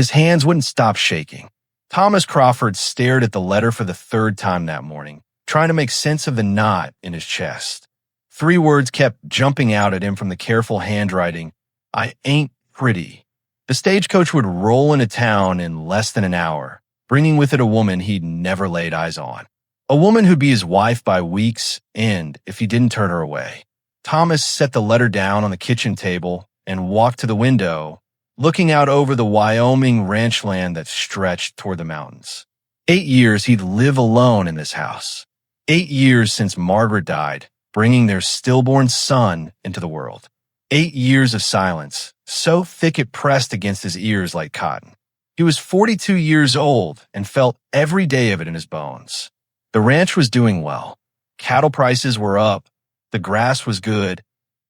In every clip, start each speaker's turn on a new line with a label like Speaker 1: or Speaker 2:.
Speaker 1: His hands wouldn't stop shaking. Thomas Crawford stared at the letter for the third time that morning, trying to make sense of the knot in his chest. 3 words kept jumping out at him from the careful handwriting. I ain't pretty. The stagecoach would roll into town in less than an hour, bringing with it a woman he'd never laid eyes on. A woman who'd be his wife by week's end if he didn't turn her away. Thomas set the letter down on the kitchen table and walked to the window, looking out over the Wyoming ranch land that stretched toward the mountains. 8 years he'd live alone in this house. 8 years since Margaret died, bringing their stillborn son into the world. 8 years of silence, so thick it pressed against his ears like cotton. He was 42 years old and felt every day of it in his bones. The ranch was doing well. Cattle prices were up, the grass was good,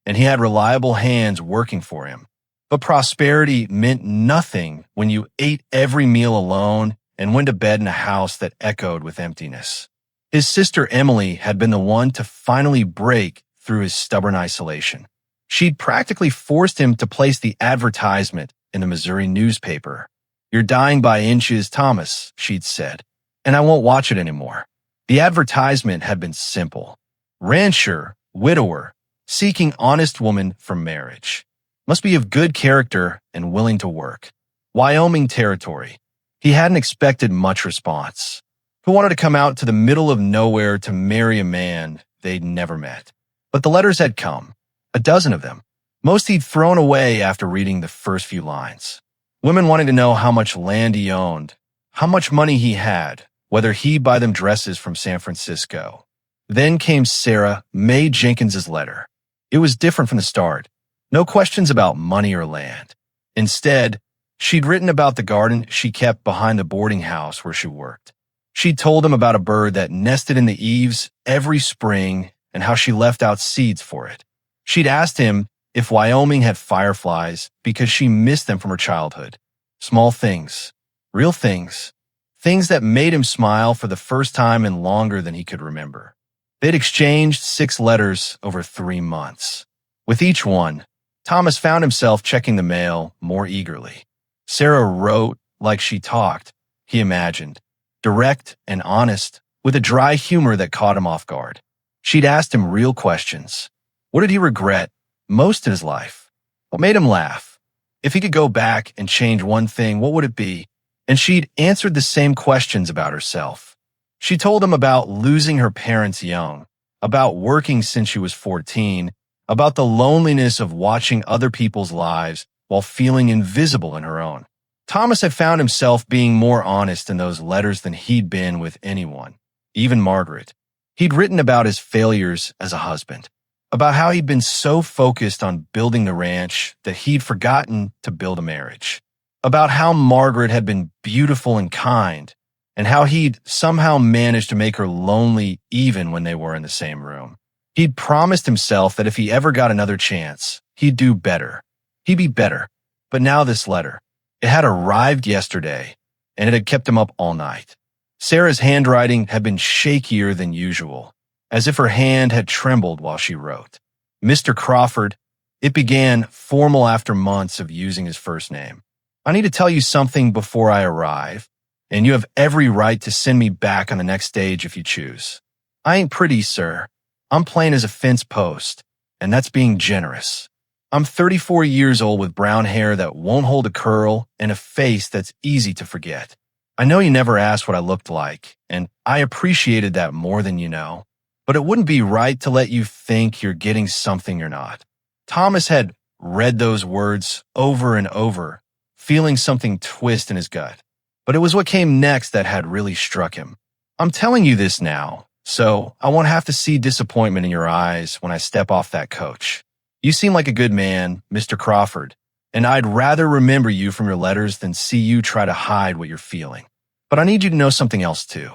Speaker 1: and he had reliable hands working for him. But prosperity meant nothing when you ate every meal alone and went to bed in a house that echoed with emptiness. His sister Emily had been the one to finally break through his stubborn isolation. She'd practically forced him to place the advertisement in the Missouri newspaper. You're dying by inches, Thomas, she'd said, and I won't watch it anymore. The advertisement had been simple. Rancher, widower, seeking honest woman for marriage. Must be of good character and willing to work. Wyoming territory. He hadn't expected much response. Who wanted to come out to the middle of nowhere to marry a man they'd never met? But the letters had come. A dozen of them. Most he'd thrown away after reading the first few lines. Women wanting to know how much land he owned, how much money he had, whether he'd buy them dresses from San Francisco. Then came Sarah Mae Jenkins's letter. It was different from the start. No questions about money or land. Instead, she'd written about the garden she kept behind the boarding house where she worked. She'd told him about a bird that nested in the eaves every spring and how she left out seeds for it. She'd asked him if Wyoming had fireflies because she missed them from her childhood. Small things, real things, things that made him smile for the first time in longer than he could remember. They'd exchanged 6 letters over 3 months. With each one, Thomas found himself checking the mail more eagerly. Sarah wrote like she talked, he imagined, direct and honest, with a dry humor that caught him off guard. She'd asked him real questions. What did he regret most in his life? What made him laugh? If he could go back and change one thing, what would it be? And she'd answered the same questions about herself. She told him about losing her parents young, about working since she was 14, about the loneliness of watching other people's lives while feeling invisible in her own. Thomas had found himself being more honest in those letters than he'd been with anyone, even Margaret. He'd written about his failures as a husband, about how he'd been so focused on building the ranch that he'd forgotten to build a marriage, about how Margaret had been beautiful and kind, and how he'd somehow managed to make her lonely even when they were in the same room. He'd promised himself that if he ever got another chance, he'd do better. He'd be better. But now this letter. It had arrived yesterday, and it had kept him up all night. Sarah's handwriting had been shakier than usual, as if her hand had trembled while she wrote. Mr. Crawford, it began formal after months of using his first name. I need to tell you something before I arrive, and you have every right to send me back on the next stage if you choose. I ain't pretty, sir. I'm plain as a fence post, and that's being generous. I'm 34 years old with brown hair that won't hold a curl and a face that's easy to forget. I know you never asked what I looked like, and I appreciated that more than you know. But it wouldn't be right to let you think you're getting something you're not. Thomas had read those words over and over, feeling something twist in his gut. But it was what came next that had really struck him. I'm telling you this now, so I won't have to see disappointment in your eyes when I step off that coach. You seem like a good man, Mr. Crawford, and I'd rather remember you from your letters than see you try to hide what you're feeling. But I need you to know something else too.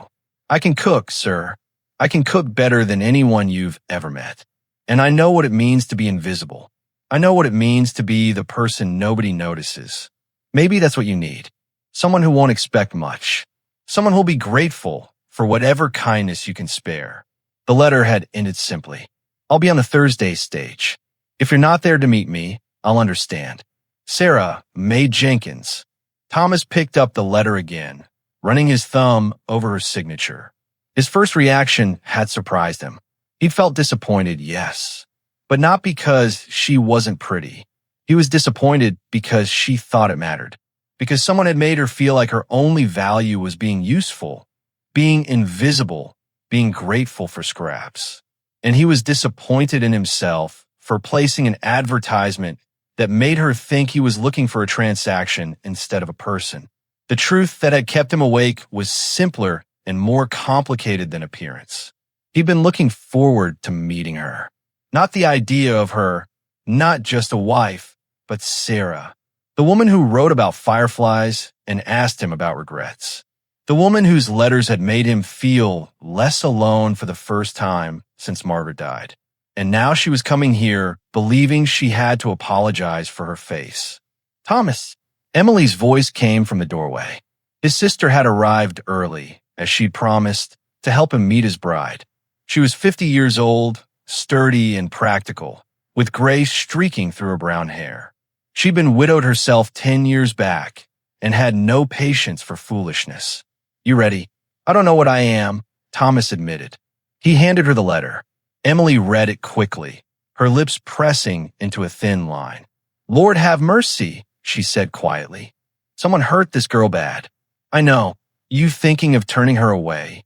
Speaker 1: I can cook, sir. I can cook better than anyone you've ever met. And I know what it means to be invisible. I know what it means to be the person nobody notices. Maybe that's what you need. Someone who won't expect much. Someone who'll be grateful for whatever kindness you can spare. The letter had ended simply. I'll be on the Thursday stage. If you're not there to meet me, I'll understand. Sarah Mae Jenkins. Thomas picked up the letter again, running his thumb over her signature. His first reaction had surprised him. He felt disappointed, yes, but not because she wasn't pretty. He was disappointed because she thought it mattered, because someone had made her feel like her only value was being useful, being invisible, being grateful for scraps. And he was disappointed in himself for placing an advertisement that made her think he was looking for a transaction instead of a person. The truth that had kept him awake was simpler and more complicated than appearance. He'd been looking forward to meeting her. Not the idea of her, not just a wife, but Sarah, the woman who wrote about fireflies and asked him about regrets. The woman whose letters had made him feel less alone for the first time since Margaret died. And now she was coming here, believing she had to apologize for her face. Thomas. Emily's voice came from the doorway. His sister had arrived early, as she'd promised, to help him meet his bride. She was 50 years old, sturdy and practical, with gray streaking through her brown hair. She'd been widowed herself 10 years back and had no patience for foolishness. You ready? I don't know what I am, Thomas admitted. He handed her the letter. Emily read it quickly, her lips pressing into a thin line. Lord have mercy, she said quietly. Someone hurt this girl bad. I know. You thinking of turning her away?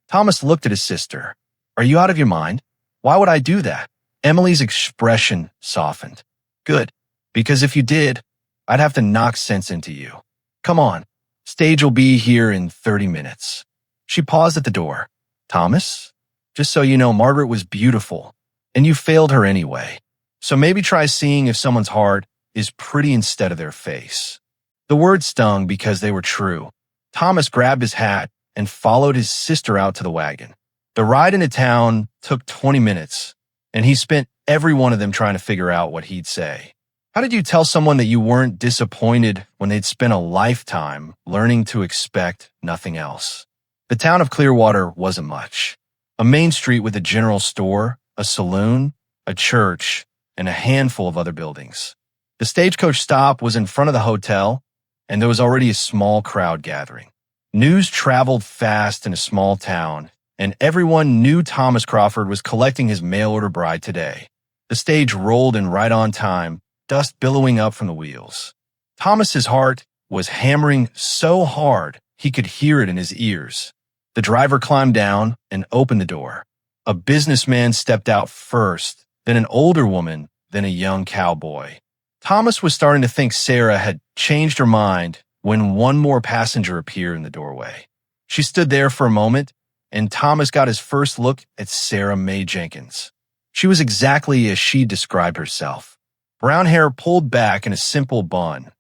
Speaker 1: Thomas looked at his sister. Are you out of your mind? Why would I do that? Emily's expression softened. Good, because if you did, I'd have to knock sense into you. Come on, stage will be here in 30 minutes. She paused at the door. Thomas, just so you know, Margaret was beautiful, and you failed her anyway. So maybe try seeing if someone's heart is pretty instead of their face. The words stung because they were true. Thomas grabbed his hat and followed his sister out to the wagon. The ride into town took 20 minutes, and he spent every one of them trying to figure out what he'd say. How did you tell someone that you weren't disappointed when they'd spent a lifetime learning to expect nothing else? The town of Clearwater wasn't much. A main street with a general store, a saloon, a church, and a handful of other buildings. The stagecoach stop was in front of the hotel, and there was already a small crowd gathering. News traveled fast in a small town, and everyone knew Thomas Crawford was collecting his mail-order bride today. The stage rolled in right on time, dust billowing up from the wheels. Thomas's heart was hammering so hard he could hear it in his ears. The driver climbed down and opened the door. A businessman stepped out first, then an older woman, then a young cowboy. Thomas was starting to think Sarah had changed her mind when one more passenger appeared in the doorway. She stood there for a moment, and Thomas got his first look at Sarah Mae Jenkins. She was exactly as she described herself. Brown hair pulled back in a simple bun,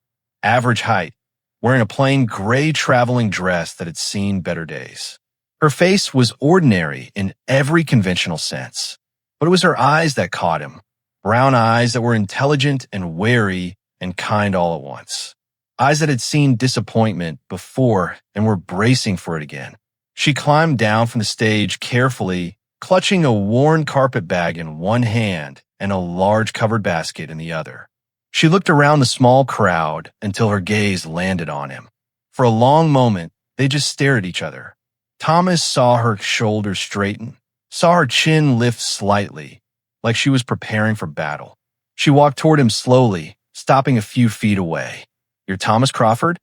Speaker 1: average height, wearing a plain gray traveling dress that had seen better days. Her face was ordinary in every conventional sense, but it was her eyes that caught him. Brown eyes that were intelligent and wary and kind all at once. Eyes that had seen disappointment before and were bracing for it again. She climbed down from the stage carefully, clutching a worn carpet bag in one hand and a large covered basket in the other. She looked around the small crowd until her gaze landed on him. For a long moment, they just stared at each other. Thomas saw her shoulders straighten, saw her chin lift slightly, like she was preparing for battle. She walked toward him slowly, stopping a few feet away. You're Thomas Crawford?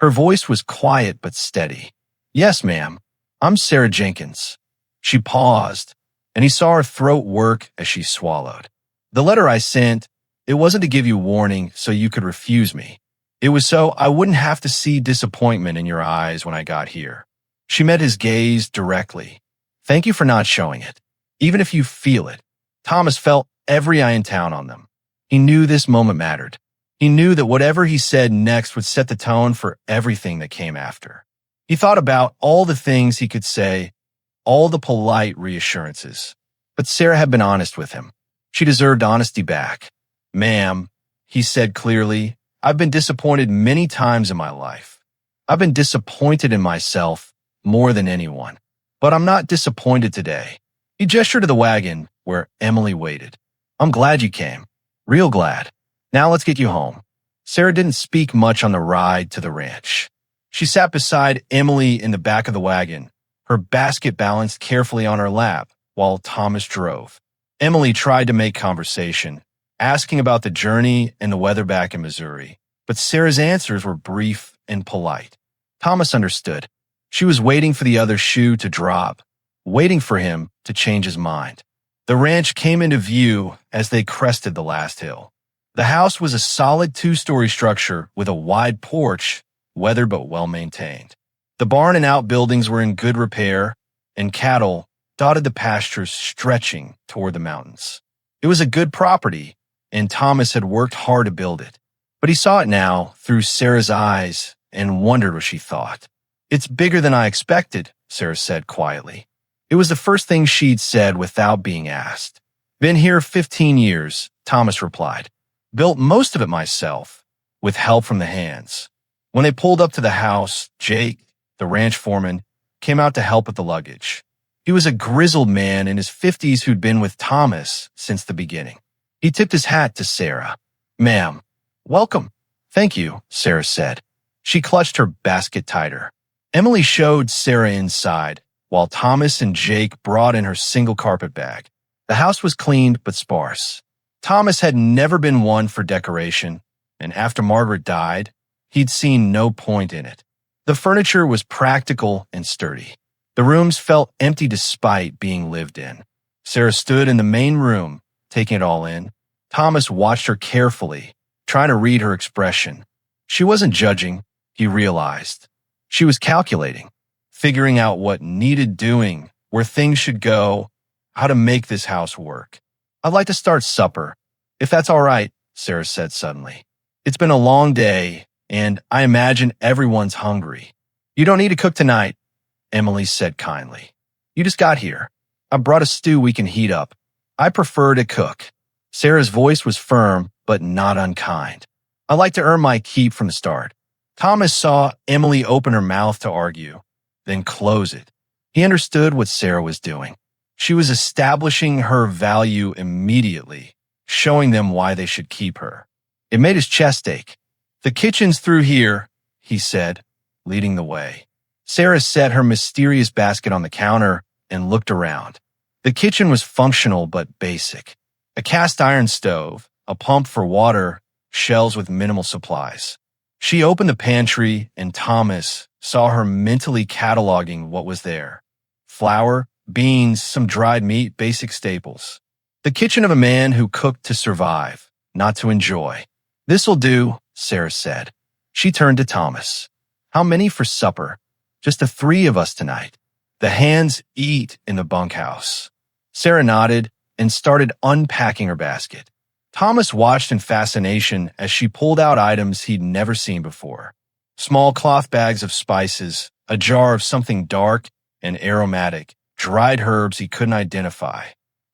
Speaker 1: Her voice was quiet but steady. Yes, ma'am. I'm Sarah Jenkins. She paused, and he saw her throat work as she swallowed. The letter I sent, it wasn't to give you warning so you could refuse me. It was so I wouldn't have to see disappointment in your eyes when I got here. She met his gaze directly. Thank you for not showing it, even if you feel it. Thomas felt every eye in town on them. He knew this moment mattered. He knew that whatever he said next would set the tone for everything that came after. He thought about all the things he could say, all the polite reassurances. But Sarah had been honest with him. She deserved honesty back. Ma'am, he said clearly, I've been disappointed many times in my life. I've been disappointed in myself more than anyone. But I'm not disappointed today. He gestured to the wagon where Emily waited. I'm glad you came. Real glad. Now let's get you home. Sarah didn't speak much on the ride to the ranch. She sat beside Emily in the back of the wagon, her basket balanced carefully on her lap, while Thomas drove. Emily tried to make conversation, asking about the journey and the weather back in Missouri, but Sarah's answers were brief and polite. Thomas understood. She was waiting for the other shoe to drop, waiting for him to change his mind. The ranch came into view as they crested the last hill. The house was a solid two-story structure with a wide porch, weathered but well-maintained. The barn and outbuildings were in good repair, and cattle dotted the pastures stretching toward the mountains. It was a good property, and Thomas had worked hard to build it. But he saw it now through Sarah's eyes and wondered what she thought. "It's bigger than I expected," Sarah said quietly. It was the first thing she'd said without being asked. "Been here 15 years, Thomas replied. "Built most of it myself, with help from the hands." When they pulled up to the house, Jake, the ranch foreman, came out to help with the luggage. He was a grizzled man in his 50s who'd been with Thomas since the beginning. He tipped his hat to Sarah. "Ma'am, welcome." "Thank you," Sarah said. She clutched her basket tighter. Emily showed Sarah inside, while Thomas and Jake brought in her single carpet bag. The house was cleaned but sparse. Thomas had never been one for decoration, and after Margaret died, he'd seen no point in it. The furniture was practical and sturdy. The rooms felt empty despite being lived in. Sarah stood in the main room, taking it all in. Thomas watched her carefully, trying to read her expression. She wasn't judging, he realized. She was calculating, figuring out what needed doing, where things should go, how to make this house work. "I'd like to start supper, if that's all right," Sarah said suddenly. "It's been a long day, and I imagine everyone's hungry." "You don't need to cook tonight," Emily said kindly. "You just got here. I brought a stew we can heat up. I prefer to cook." Sarah's voice was firm, but not unkind. "I like to earn my keep from the start." Thomas saw Emily open her mouth to argue, then close it. He understood what Sarah was doing. She was establishing her value immediately, showing them why they should keep her. It made his chest ache. "The kitchen's through here," he said, leading the way. Sarah set her mysterious basket on the counter and looked around. The kitchen was functional but basic. A cast iron stove, a pump for water, shelves with minimal supplies. She opened the pantry and Thomas saw her mentally cataloging what was there. Flour, beans, some dried meat, basic staples. The kitchen of a man who cooked to survive, not to enjoy. "This'll do," Sarah said. She turned to Thomas. "How many for supper?" "Just the three of us tonight. The hands eat in the bunkhouse." Sarah nodded and started unpacking her basket. Thomas watched in fascination as she pulled out items he'd never seen before. Small cloth bags of spices, a jar of something dark and aromatic, dried herbs he couldn't identify.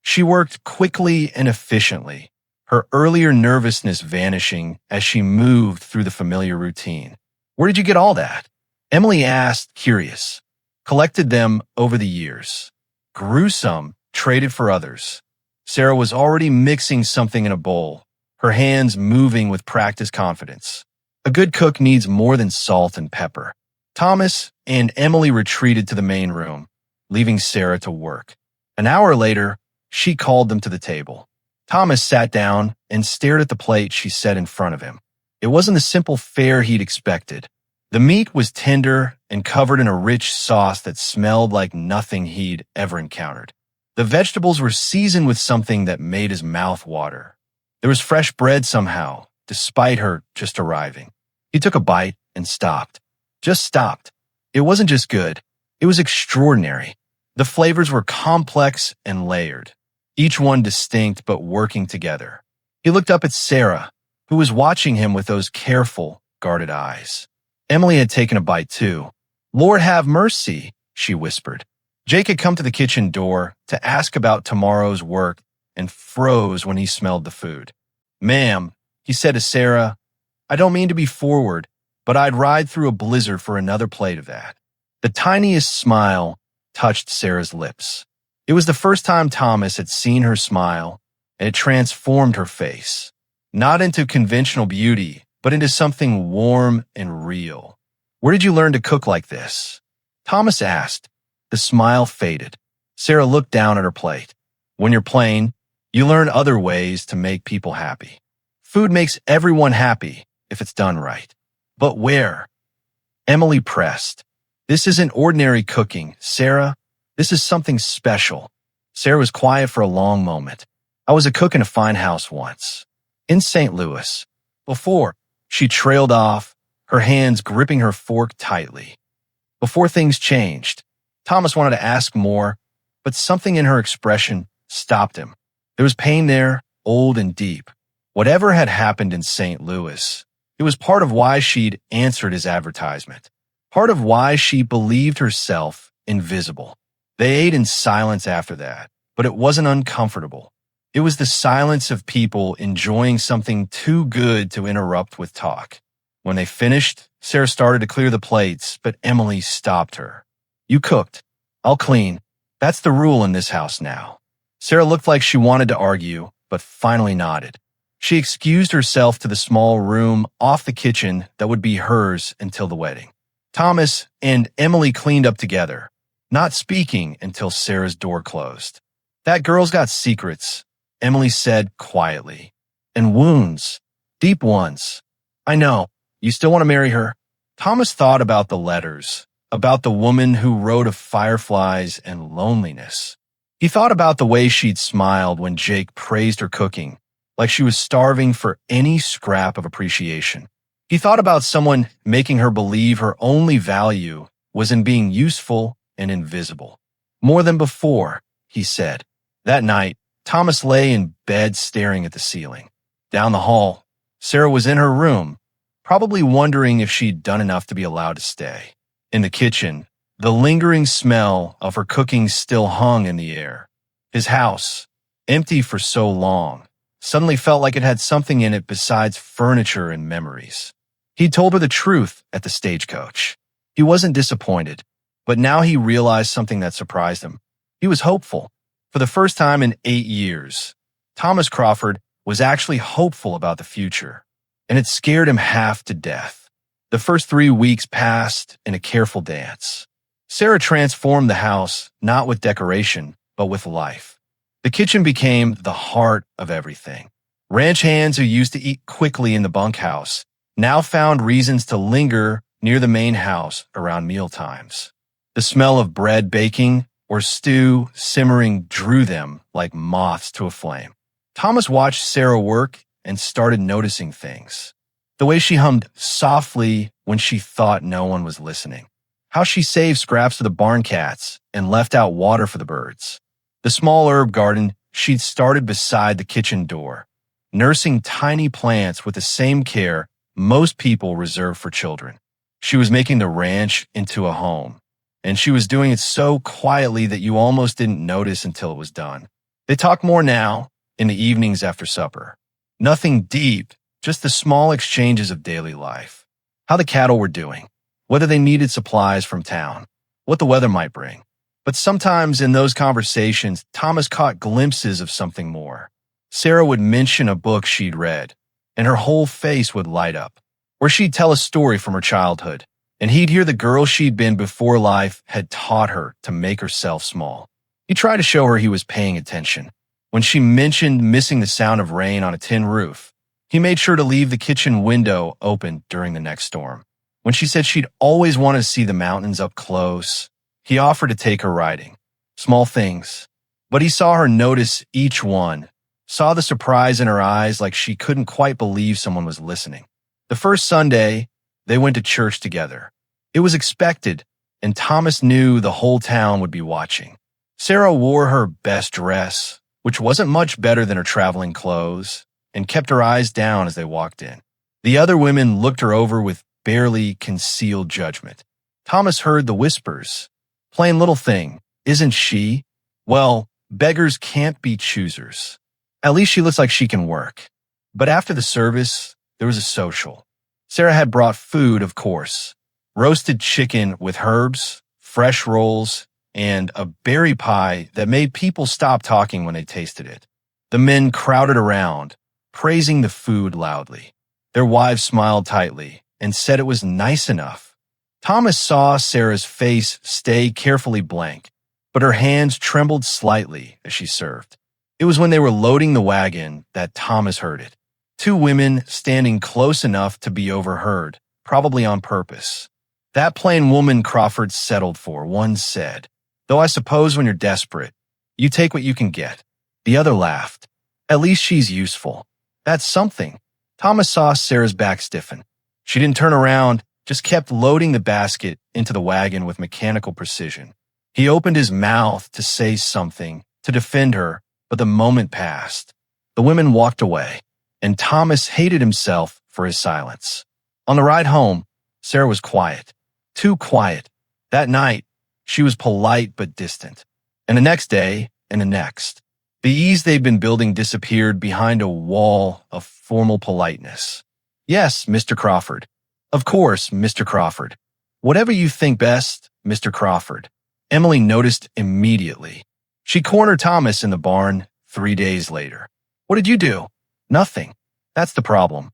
Speaker 1: She worked quickly and efficiently, her earlier nervousness vanishing as she moved through the familiar routine. "Where did you get all that?" Emily asked, curious. "Collected them over the years. Grew some, traded for others." Sarah was already mixing something in a bowl, her hands moving with practiced confidence. A good cook needs more than salt and pepper. Thomas and Emily retreated to the main room, leaving Sarah to work. An hour later, she called them to the table. Thomas sat down and stared at the plate she set in front of him. It wasn't the simple fare he'd expected. The meat was tender and covered in a rich sauce that smelled like nothing he'd ever encountered. The vegetables were seasoned with something that made his mouth water. There was fresh bread somehow, despite her just arriving. He took a bite and stopped. Just stopped. It wasn't just good. It was extraordinary. The flavors were complex and layered, each one distinct but working together. He looked up at Sarah, who was watching him with those careful, guarded eyes. Emily had taken a bite too. "Lord have mercy," she whispered. Jake had come to the kitchen door to ask about tomorrow's work and froze when he smelled the food. "Ma'am," he said to Sarah, "I don't mean to be forward, but I'd ride through a blizzard for another plate of that." The tiniest smile touched Sarah's lips. It was the first time Thomas had seen her smile, and it transformed her face. Not into conventional beauty, but into something warm and real. Where did you learn to cook like this? Thomas asked. The smile faded. Sarah looked down at her plate. When you're plain, you learn other ways to make people happy. Food makes everyone happy if it's done right. But where? Emily pressed. This isn't ordinary cooking, Sarah. This is something special. Sarah was quiet for a long moment. I was a cook in a fine house once. In St. Louis. Before, she trailed off, her hands gripping her fork tightly. Before things changed, Thomas wanted to ask more, but something in her expression stopped him. There was pain there, old and deep. Whatever had happened in St. Louis, it was part of why she'd answered his advertisement, part of why she believed herself invisible. They ate in silence after that, but it wasn't uncomfortable. It was the silence of people enjoying something too good to interrupt with talk. When they finished, Sarah started to clear the plates, but Emily stopped her. You cooked. I'll clean. That's the rule in this house now. Sarah looked like she wanted to argue, but finally nodded. She excused herself to the small room off the kitchen that would be hers until the wedding. Thomas and Emily cleaned up together, not speaking until Sarah's door closed. That girl's got secrets, Emily said quietly. And wounds, deep ones. I know, you still want to marry her? Thomas thought about the letters, about the woman who wrote of fireflies and loneliness. He thought about the way she'd smiled when Jake praised her cooking, like she was starving for any scrap of appreciation. He thought about someone making her believe her only value was in being useful and invisible. More than before, he said. That night, Thomas lay in bed staring at the ceiling. Down the hall, Sarah was in her room, probably wondering if she'd done enough to be allowed to stay. In the kitchen, the lingering smell of her cooking still hung in the air. His house, empty for so long, suddenly felt like it had something in it besides furniture and memories. He told her the truth at the stagecoach. He wasn't disappointed, but now he realized something that surprised him. He was hopeful. For the first time in 8 years, Thomas Crawford was actually hopeful about the future, and it scared him half to death. The first 3 weeks passed in a careful dance. Sarah transformed the house, not with decoration, but with life. The kitchen became the heart of everything. Ranch hands who used to eat quickly in the bunkhouse now found reasons to linger near the main house around mealtimes. The smell of bread baking or stew simmering drew them like moths to a flame. Thomas watched Sarah work and started noticing things. The way she hummed softly when she thought no one was listening. How she saved scraps for the barn cats and left out water for the birds. The small herb garden she'd started beside the kitchen door, nursing tiny plants with the same care most people reserve for children. She was making the ranch into a home, and she was doing it so quietly that you almost didn't notice until it was done. They talk more now, in the evenings after supper. Nothing deep, just the small exchanges of daily life. How the cattle were doing, whether they needed supplies from town, what the weather might bring. But sometimes in those conversations, Thomas caught glimpses of something more. Sarah would mention a book she'd read, and her whole face would light up. Or she'd tell a story from her childhood, and he'd hear the girl she'd been before life had taught her to make herself small. He tried to show her he was paying attention. When she mentioned missing the sound of rain on a tin roof, he made sure to leave the kitchen window open during the next storm. When she said she'd always wanted to see the mountains up close, he offered to take her riding. Small things. But he saw her notice each one, saw the surprise in her eyes like she couldn't quite believe someone was listening. The first Sunday, they went to church together. It was expected, and Thomas knew the whole town would be watching. Sarah wore her best dress, which wasn't much better than her traveling clothes, and kept her eyes down as they walked in. The other women looked her over with barely concealed judgment. Thomas heard the whispers. Plain little thing, isn't she? Well, beggars can't be choosers. At least she looks like she can work. But after the service, there was a social. Sarah had brought food, of course. Roasted chicken with herbs, fresh rolls, and a berry pie that made people stop talking when they tasted it. The men crowded around, praising the food loudly. Their wives smiled tightly and said it was nice enough. Thomas saw Sarah's face stay carefully blank, but her hands trembled slightly as she served. It was when they were loading the wagon that Thomas heard it. Two women standing close enough to be overheard, probably on purpose. "That plain woman Crawford settled for," one said. "Though I suppose when you're desperate, you take what you can get." The other laughed. "At least she's useful. That's something." Thomas saw Sarah's back stiffen. She didn't turn around, just kept loading the basket into the wagon with mechanical precision. He opened his mouth to say something, to defend her, but the moment passed. The women walked away, and Thomas hated himself for his silence. On the ride home, Sarah was quiet. Too quiet. That night, she was polite but distant. And the next day, and the next. The ease they'd been building disappeared behind a wall of formal politeness. "Yes, Mr. Crawford. Of course, Mr. Crawford. Whatever you think best, Mr. Crawford." Emily noticed immediately. She cornered Thomas in the barn 3 days later. "What did you do?" "Nothing. That's the problem."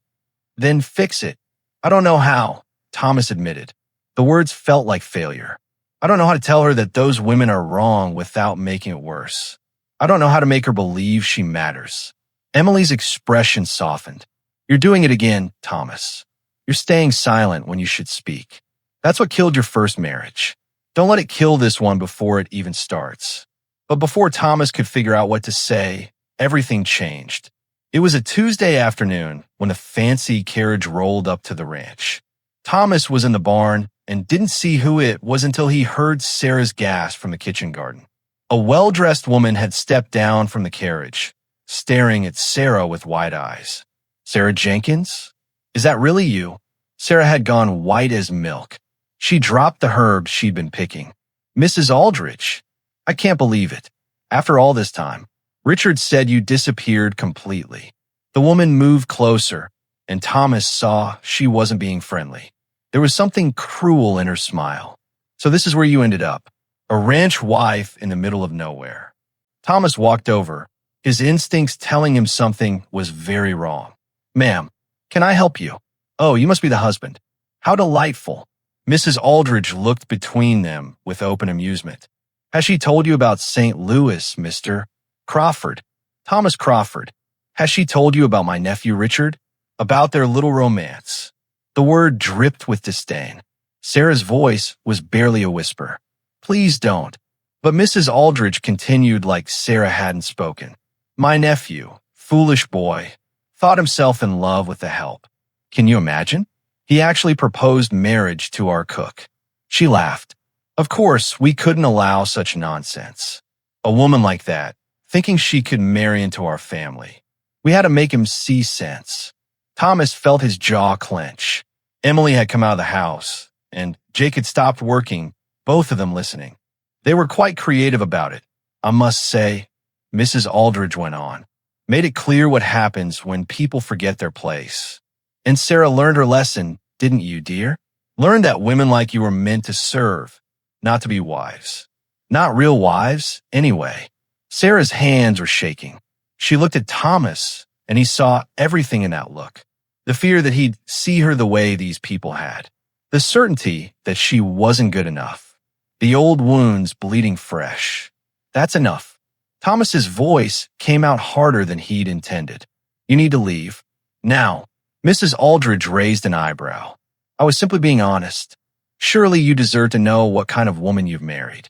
Speaker 1: "Then fix it." "I don't know how," Thomas admitted. The words felt like failure. "I don't know how to tell her that those women are wrong without making it worse. I don't know how to make her believe she matters." Emily's expression softened. "You're doing it again, Thomas. You're staying silent when you should speak. That's what killed your first marriage. Don't let it kill this one before it even starts." But before Thomas could figure out what to say, everything changed. It was a Tuesday afternoon when the fancy carriage rolled up to the ranch. Thomas was in the barn and didn't see who it was until he heard Sarah's gasp from the kitchen garden. A well-dressed woman had stepped down from the carriage, staring at Sarah with wide eyes. "Sarah Jenkins? Is that really you?" Sarah had gone white as milk. She dropped the herbs she'd been picking. "Mrs. Aldrich, I can't believe it. After all this time, Richard said you disappeared completely." The woman moved closer, and Thomas saw she wasn't being friendly. There was something cruel in her smile. "So this is where you ended up, a ranch wife in the middle of nowhere." Thomas walked over, his instincts telling him something was very wrong. "Ma'am, can I help you?" "Oh, you must be the husband. How delightful." Mrs. Aldrich looked between them with open amusement. "Has she told you about St. Louis, Mr. Crawford? Thomas Crawford. Has she told you about my nephew Richard? About their little romance?" The word dripped with disdain. Sarah's voice was barely a whisper. "Please don't." But Mrs. Aldrich continued like Sarah hadn't spoken. "My nephew, foolish boy, thought himself in love with the help. Can you imagine? He actually proposed marriage to our cook." She laughed. "Of course, we couldn't allow such nonsense. A woman like that, thinking she could marry into our family. We had to make him see sense." Thomas felt his jaw clench. Emily had come out of the house, and Jake had stopped working, both of them listening. They were quite creative about it, I must say. Mrs. Aldrich went on. "Made it clear what happens when people forget their place. And Sarah learned her lesson, didn't you, dear? Learned that women like you were meant to serve, not to be wives. Not real wives, anyway." Sarah's hands were shaking. She looked at Thomas, and he saw everything in that look. The fear that he'd see her the way these people had. The certainty that she wasn't good enough. The old wounds bleeding fresh. "That's enough." Thomas's voice came out harder than he'd intended. "You need to leave. Now." Mrs. Aldrich raised an eyebrow. "I was simply being honest. Surely you deserve to know what kind of woman you've married."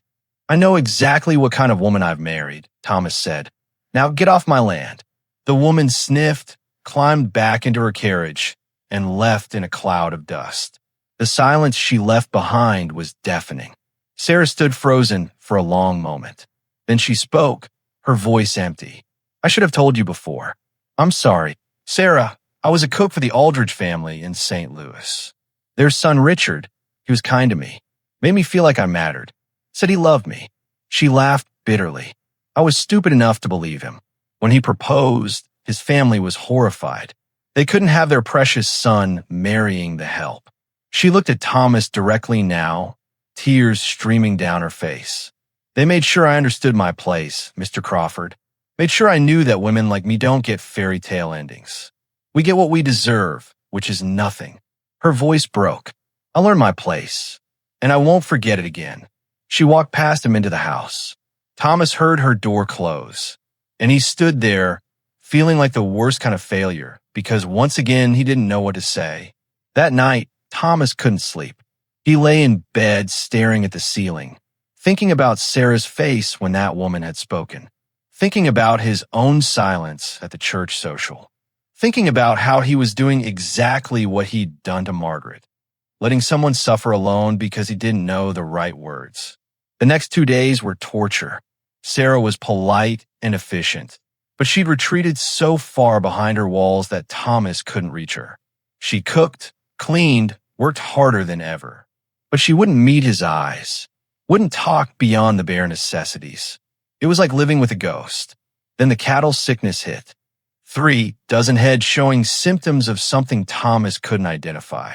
Speaker 1: "I know exactly what kind of woman I've married," Thomas said. "Now get off my land." The woman sniffed, climbed back into her carriage, and left in a cloud of dust. The silence she left behind was deafening. Sarah stood frozen for a long moment. Then she spoke, her voice empty. "I should have told you before. I'm sorry. Sarah, I was a cook for the Aldrich family in St. Louis. Their son Richard, he was kind to me, made me feel like I mattered, said he loved me." She laughed bitterly. "I was stupid enough to believe him. When he proposed, his family was horrified. They couldn't have their precious son marrying the help." She looked at Thomas directly now, tears streaming down her face. "They made sure I understood my place, Mr. Crawford. Made sure I knew that women like me don't get fairy tale endings. We get what we deserve, which is nothing. Her voice broke. I learned my place, and I won't forget it again. She walked past him into the house. Thomas heard her door close, and he stood there, feeling like the worst kind of failure, because once again he didn't know what to say. That night, Thomas couldn't sleep. He lay in bed staring at the ceiling, thinking about Sarah's face when that woman had spoken, thinking about his own silence at the church social, thinking about how he was doing exactly what he'd done to Margaret, letting someone suffer alone because he didn't know the right words. The next 2 days were torture. Sarah was polite and efficient, but she'd retreated so far behind her walls that Thomas couldn't reach her. She cooked, cleaned, worked harder than ever, but she wouldn't meet his eyes, wouldn't talk beyond the bare necessities. It was like living with a ghost. Then the cattle sickness hit. 3 dozen heads showing symptoms of something Thomas couldn't identify.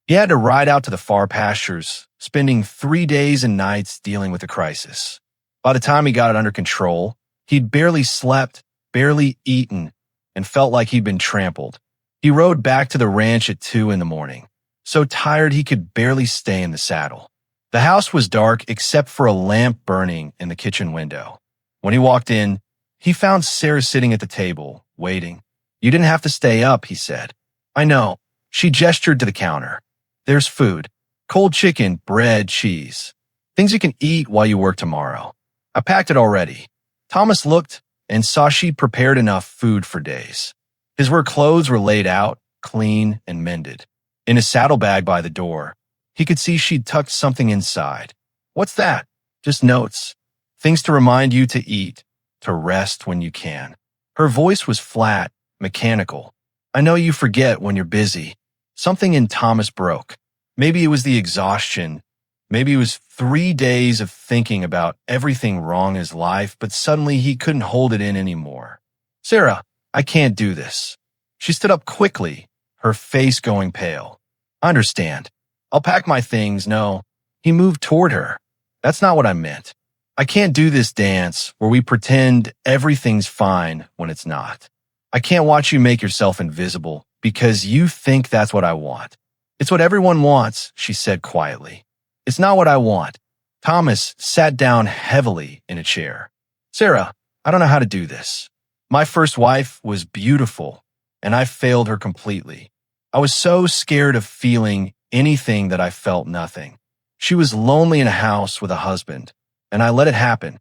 Speaker 1: He had to ride out to the far pastures, spending 3 days and nights dealing with the crisis. By the time he got it under control, he'd barely slept, barely eaten, and felt like he'd been trampled. He rode back to the ranch at 2 in the morning, so tired he could barely stay in the saddle. The house was dark except for a lamp burning in the kitchen window. When he walked in, he found Sarah sitting at the table, waiting. "You didn't have to stay up," he said. "I know." She gestured to the counter. "There's food. Cold chicken, bread, cheese. Things you can eat while you work tomorrow. I packed it already." Thomas looked and saw she'd prepared enough food for days. His work clothes were laid out, clean and mended. In a saddlebag by the door, he could see she'd tucked something inside. "What's that?" "Just notes. Things to remind you to eat, to rest when you can." Her voice was flat, mechanical. "I know you forget when you're busy." Something in Thomas broke. Maybe it was the exhaustion. Maybe it was 3 days of thinking about everything wrong in his life, but suddenly he couldn't hold it in anymore. "Sarah, I can't do this." She stood up quickly, her face going pale. "I understand. I'll pack my things." "No." He moved toward her. "That's not what I meant. I can't do this dance where we pretend everything's fine when it's not. I can't watch you make yourself invisible because you think that's what I want." "It's what everyone wants," she said quietly. "It's not what I want." Thomas sat down heavily in a chair. "Sarah, I don't know how to do this. My first wife was beautiful, and I failed her completely. I was so scared of feeling anything that I felt nothing. She was lonely in a house with a husband, and I let it happen."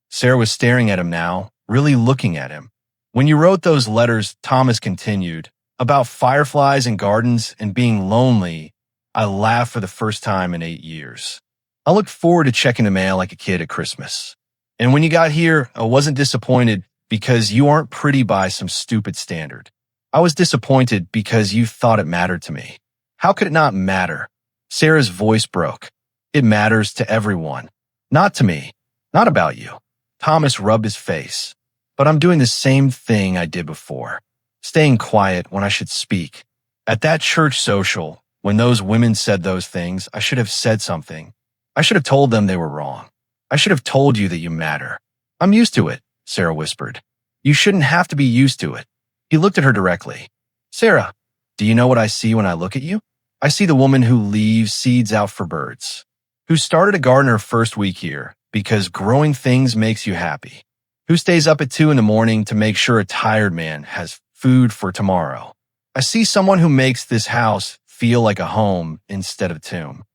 Speaker 1: Sarah was staring at him now, really looking at him. "When you wrote those letters," Thomas continued, "about fireflies and gardens and being lonely, I laughed for the first time in 8 years. I looked forward to checking the mail like a kid at Christmas. And when you got here, I wasn't disappointed because you aren't pretty by some stupid standard. I was disappointed because you thought it mattered to me." "How could it not matter?" Sarah's voice broke. "It matters to everyone. Not to me. Not about you." Thomas rubbed his face. "But I'm doing the same thing I did before. Staying quiet when I should speak. At that church social, when those women said those things, I should have said something. I should have told them they were wrong. I should have told you that you matter." "I'm used to it," Sarah whispered. "You shouldn't have to be used to it." He looked at her directly. "Sarah, do you know what I see when I look at you? I see the woman who leaves seeds out for birds, who started a garden her first week here because growing things makes you happy, who stays up at 2 in the morning to make sure a tired man has food for tomorrow. I see someone who makes this house feel like a home instead of a tomb."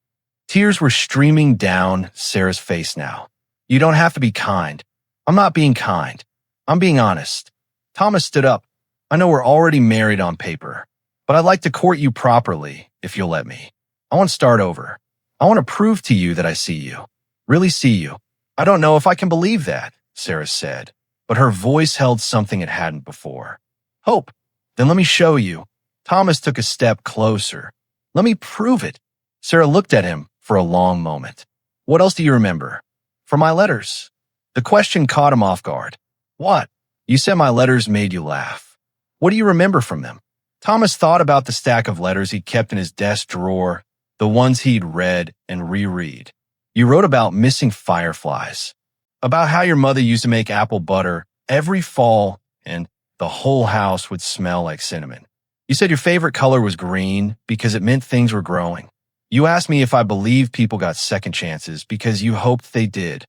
Speaker 1: Tears were streaming down Sarah's face now. "You don't have to be kind." "I'm not being kind. I'm being honest." Thomas stood up. "I know we're already married on paper, but I'd like to court you properly if you'll let me. I want to start over. I want to prove to you that I see you. Really see you." "I don't know if I can believe that," Sarah said, but her voice held something it hadn't before. "Hope. Then let me show you." Thomas took a step closer. "Let me prove it." Sarah looked at him for a long moment. "What else do you remember?" "From my letters." The question caught him off guard. "What?" "You said my letters made you laugh. What do you remember from them?" Thomas thought about the stack of letters he kept in his desk drawer, the ones he'd read and reread. "You wrote about missing fireflies, about how your mother used to make apple butter every fall and the whole house would smell like cinnamon. You said your favorite color was green because it meant things were growing. You asked me if I believed people got second chances because you hoped they did.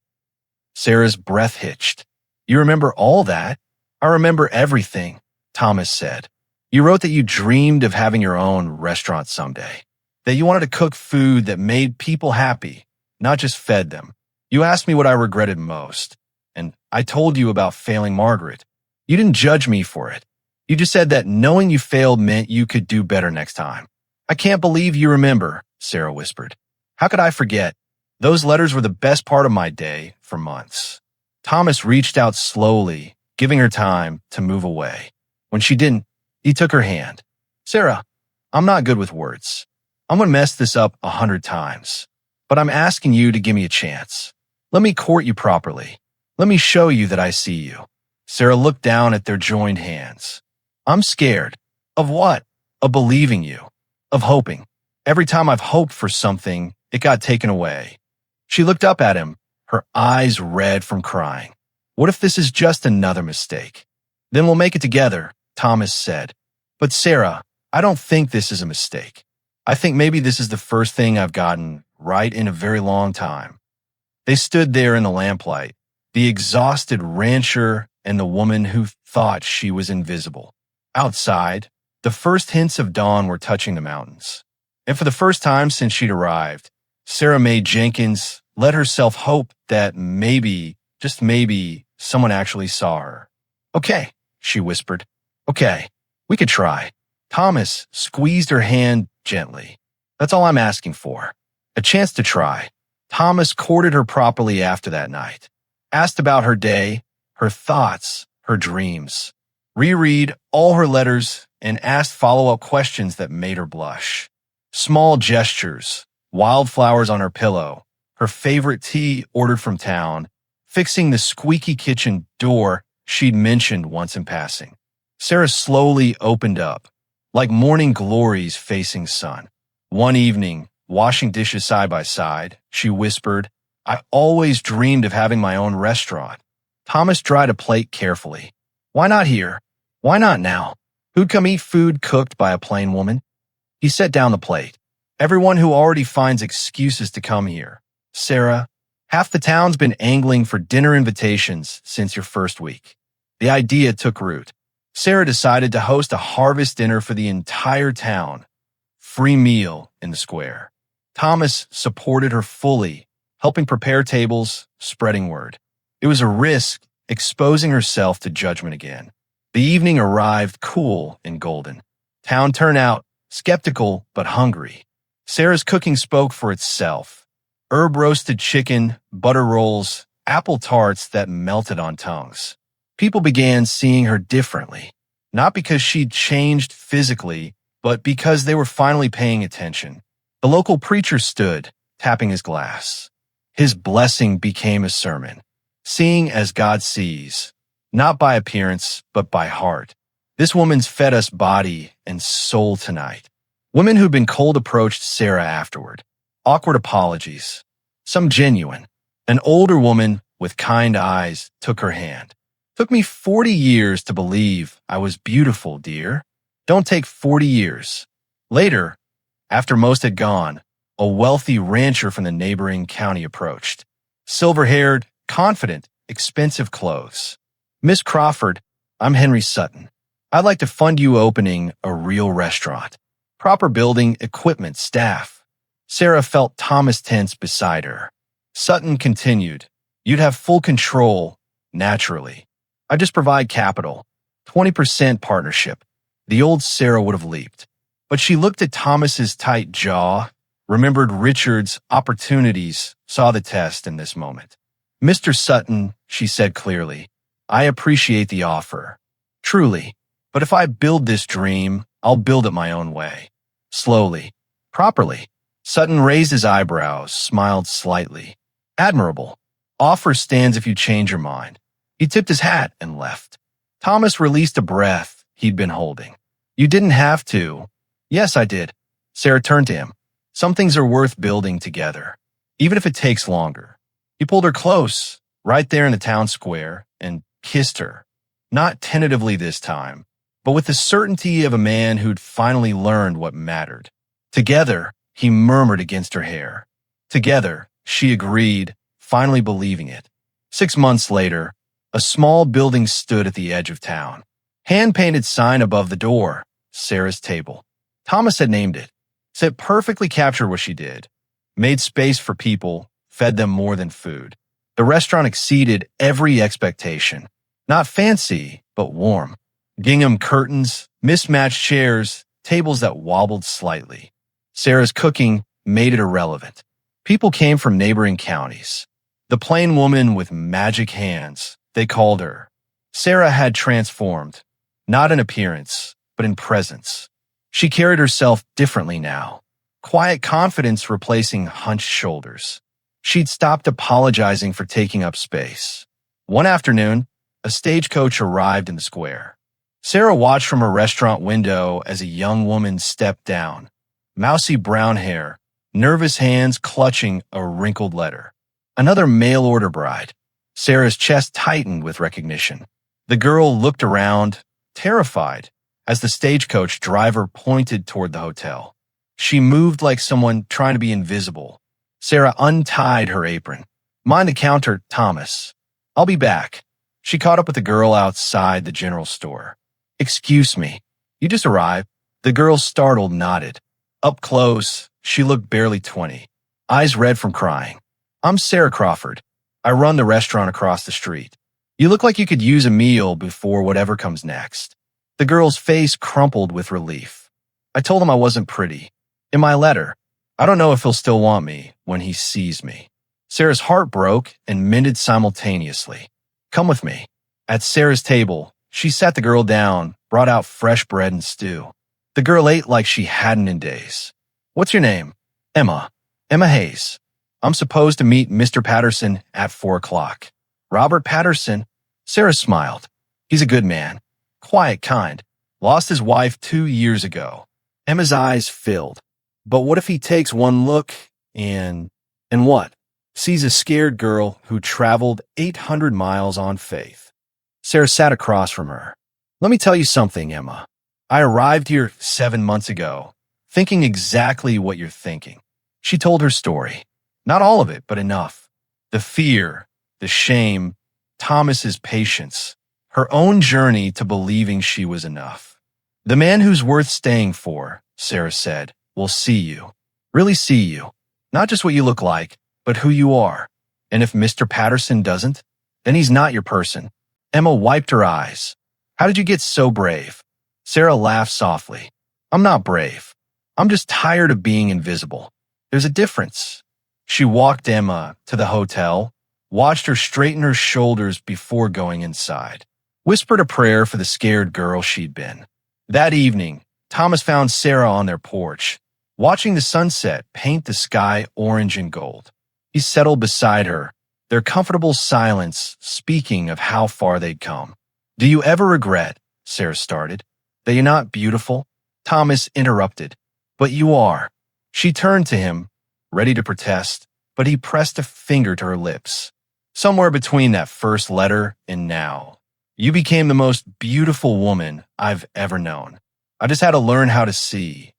Speaker 1: Sarah's breath hitched. You remember all that? I remember everything, Thomas said. You wrote that you dreamed of having your own restaurant someday, that you wanted to cook food that made people happy, not just fed them. You asked me what I regretted most, and I told you about failing Margaret. You didn't judge me for it. You just said that knowing you failed meant you could do better next time. I can't believe you remember, Sarah whispered. How could I forget? Those letters were the best part of my day for months. Thomas reached out slowly, giving her time to move away. When she didn't, he took her hand. Sarah, I'm not good with words. I'm going to mess this up 100 times. But I'm asking you to give me a chance. Let me court you properly. Let me show you that I see you. Sarah looked down at their joined hands. I'm scared. Of what? Of believing you. Of hoping. Every time I've hoped for something, it got taken away. She looked up at him, her eyes red from crying. What if this is just another mistake? Then we'll make it together, Thomas said. But Sarah, I don't think this is a mistake. I think maybe this is the first thing I've gotten right in a very long time. They stood there in the lamplight, the exhausted rancher and the woman who thought she was invisible. Outside, the first hints of dawn were touching the mountains. And for the first time since she'd arrived, Sarah Mae Jenkins let herself hope that maybe, just maybe, someone actually saw her. Okay, she whispered. Okay, we could try. Thomas squeezed her hand gently. That's all I'm asking for. A chance to try. Thomas courted her properly after that night. Asked about her day, her thoughts, her dreams. Reread all her letters and asked follow-up questions that made her blush. Small gestures, wildflowers on her pillow, her favorite tea ordered from town, fixing the squeaky kitchen door she'd mentioned once in passing. Sarah slowly opened up, like morning glories facing sun. One evening, washing dishes side by side, she whispered, I always dreamed of having my own restaurant. Thomas dried a plate carefully. Why not here? Why not now? Who'd come eat food cooked by a plain woman? He set down the plate. Everyone who already finds excuses to come here. Sarah, half the town's been angling for dinner invitations since your first week. The idea took root. Sarah decided to host a harvest dinner for the entire town. Free meal in the square. Thomas supported her fully, helping prepare tables, spreading word. It was a risk, exposing herself to judgment again. The evening arrived cool and golden. Town turnout, skeptical but hungry. Sarah's cooking spoke for itself. Herb-roasted chicken, butter rolls, apple tarts that melted on tongues. People began seeing her differently, not because she'd changed physically, but because they were finally paying attention. The local preacher stood, tapping his glass. His blessing became a sermon. Seeing as God sees, not by appearance, but by heart. This woman's fed us body and soul tonight. Women who'd been cold approached Sarah afterward. Awkward apologies. Some genuine. An older woman with kind eyes took her hand. Took me 40 years to believe I was beautiful, dear. Don't take 40 years. Later, after most had gone, a wealthy rancher from the neighboring county approached. Silver-haired, confident, expensive clothes. Miss Crawford, I'm Henry Sutton. I'd like to fund you opening a real restaurant. Proper building, equipment, staff. Sarah felt Thomas tense beside her. Sutton continued, You'd have full control, naturally. I just provide capital. 20% partnership. The old Sarah would have leaped. But she looked at Thomas's tight jaw, remembered Richard's opportunities, saw the test in this moment. Mr. Sutton, she said clearly, I appreciate the offer. Truly. But if I build this dream, I'll build it my own way. Slowly. Properly. Sutton raised his eyebrows, smiled slightly. Admirable. Offer stands if you change your mind. He tipped his hat and left. Thomas released a breath he'd been holding. You didn't have to. Yes, I did. Sarah turned to him. Some things are worth building together, even if it takes longer. He pulled her close, right there in the town square, and kissed her. Not tentatively this time, but with the certainty of a man who'd finally learned what mattered. Together, he murmured against her hair. Together, she agreed, finally believing it. 6 months later, a small building stood at the edge of town. Hand-painted sign above the door, Sarah's table. Thomas had named it, so it perfectly captured what she did. Made space for people, fed them more than food. The restaurant exceeded every expectation. Not fancy, but warm. Gingham curtains, mismatched chairs, tables that wobbled slightly. Sarah's cooking made it irrelevant. People came from neighboring counties. The plain woman with magic hands, they called her. Sarah had transformed, not in appearance, but in presence. She carried herself differently now. Quiet confidence replacing hunched shoulders. She'd stopped apologizing for taking up space. One afternoon, a stagecoach arrived in the square. Sarah watched from her restaurant window as a young woman stepped down. Mousy brown hair, nervous hands clutching a wrinkled letter. Another mail-order bride. Sarah's chest tightened with recognition. The girl looked around, terrified, as the stagecoach driver pointed toward the hotel. She moved like someone trying to be invisible. Sarah untied her apron. Mind the counter, Thomas. I'll be back. She caught up with the girl outside the general store. Excuse me. You just arrived. The girl, startled, nodded. Up close, she looked barely 20. Eyes red from crying. I'm Sarah Crawford. I run the restaurant across the street. You look like you could use a meal before whatever comes next. The girl's face crumpled with relief. I told him I wasn't pretty. In my letter, I don't know if he'll still want me when he sees me. Sarah's heart broke and mended simultaneously. Come with me. At Sarah's table, she sat the girl down, brought out fresh bread and stew. The girl ate like she hadn't in days. What's your name? Emma. Emma Hayes. I'm supposed to meet Mr. Patterson at 4 o'clock. Robert Patterson? Sarah smiled. He's a good man. Quiet, kind. Lost his wife 2 years ago. Emma's eyes filled. But what if he takes one look and what? Sees a scared girl who traveled 800 miles on faith. Sarah sat across from her. Let me tell you something, Emma. I arrived here 7 months ago, thinking exactly what you're thinking. She told her story. Not all of it, but enough. The fear, the shame, Thomas's patience, her own journey to believing she was enough. The man who's worth staying for, Sarah said, will see you. Really see you. Not just what you look like, but who you are. And if Mr. Patterson doesn't, then he's not your person. Emma wiped her eyes. How did you get so brave? Sarah laughed softly. I'm not brave. I'm just tired of being invisible. There's a difference. She walked Emma to the hotel, watched her straighten her shoulders before going inside, whispered a prayer for the scared girl she'd been. That evening, Thomas found Sarah on their porch, watching the sunset paint the sky orange and gold. He settled beside her, their comfortable silence speaking of how far they'd come. Do you ever regret, Sarah started, that you're not beautiful? Thomas interrupted. But you are. She turned to him, ready to protest, but he pressed a finger to her lips. Somewhere between that first letter and now, you became the most beautiful woman I've ever known. I just had to learn how to see.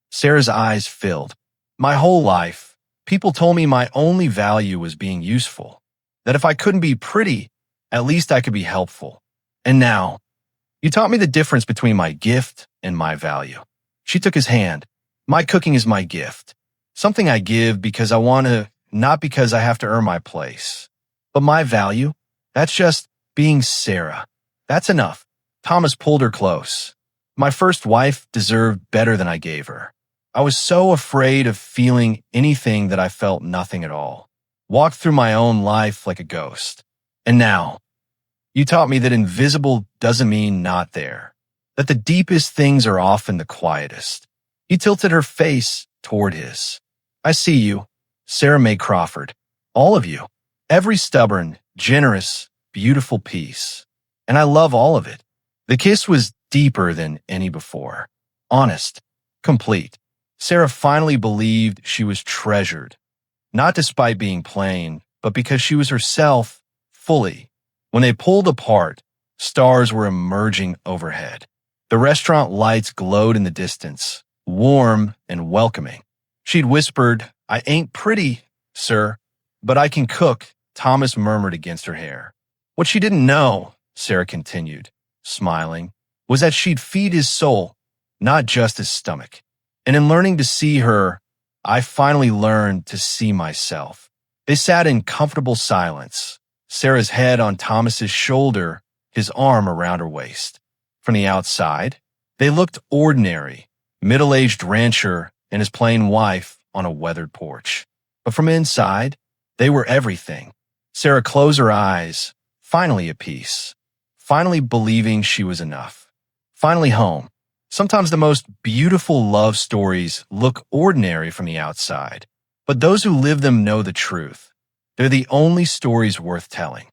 Speaker 1: Sarah's eyes filled. My whole life, people told me my only value was being useful, that if I couldn't be pretty, at least I could be helpful. And now, you taught me the difference between my gift and my value. She took his hand. My cooking is my gift. Something I give because I want to, not because I have to earn my place. But my value, that's just being Sarah. That's enough. Thomas pulled her close. My first wife deserved better than I gave her. I was so afraid of feeling anything that I felt nothing at all. Walked through my own life like a ghost. And now, you taught me that invisible doesn't mean not there. That the deepest things are often the quietest. He tilted her face toward his. I see you, Sarah May Crawford. All of you. Every stubborn, generous, beautiful piece. And I love all of it. The kiss was deeper than any before. Honest. Complete. Sarah finally believed she was treasured. Not despite being plain, but because she was herself fully. When they pulled apart, stars were emerging overhead. The restaurant lights glowed in the distance, warm and welcoming. She'd whispered, "I ain't pretty, sir, but I can cook," Thomas murmured against her hair. What she didn't know, Sarah continued, smiling, was that she'd feed his soul, not just his stomach. And in learning to see her, I finally learned to see myself. They sat in comfortable silence, Sarah's head on Thomas's shoulder, his arm around her waist. From the outside, they looked ordinary, middle-aged rancher and his plain wife on a weathered porch. But from inside, they were everything. Sarah closed her eyes, finally at peace, finally believing she was enough, finally home. Sometimes the most beautiful love stories look ordinary from the outside, but those who live them know the truth. They're the only stories worth telling.